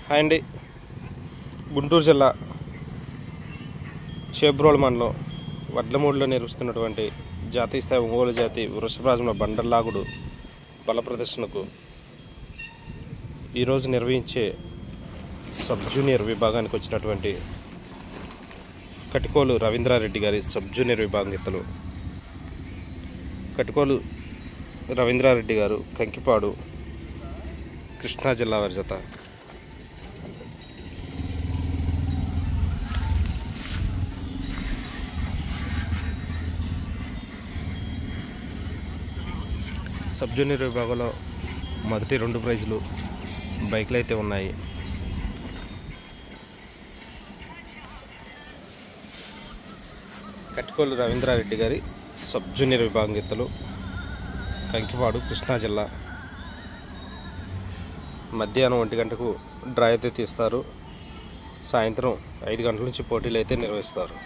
Hi అండి. గుంటూరు జిల్లా చేబ్రోలు మండలం వడ్లమూడిలో నిర్వహిస్తున్నటువంటి జాతీయ స్థాయి ఒంగోలు జాతి వృషభరాజుల బండర్లాగుడు బల ప్రదర్శనకు ఈరోజు నిర్వహించే సబ్ జూనియర్ విభాగానికి వచ్చినటువంటి కటికోలు రవీంద్రారెడ్డి గారి సబ్ జూనియర్ విభాగీతలు. కటికోలు రవీంద్రారెడ్డి గారు కంకిపాడు కృష్ణా జిల్లా వారి జత. సబ్ జూనియర్ విభాగంలో మొదటి 2 ప్రైజులు బైక్లు అయితే ఉన్నాయి. కటికోలు రవీంద్రారెడ్డి గారి సబ్ జూనియర్ విభాగం గీతలు కంకిపాడు కృష్ణా జిల్లా. మధ్యాహ్నం 1 గంటకు డ్రా అయితే తీస్తారు. సాయంత్రం 5 గంటల నుంచి పోటీలు అయితే నిర్వహిస్తారు.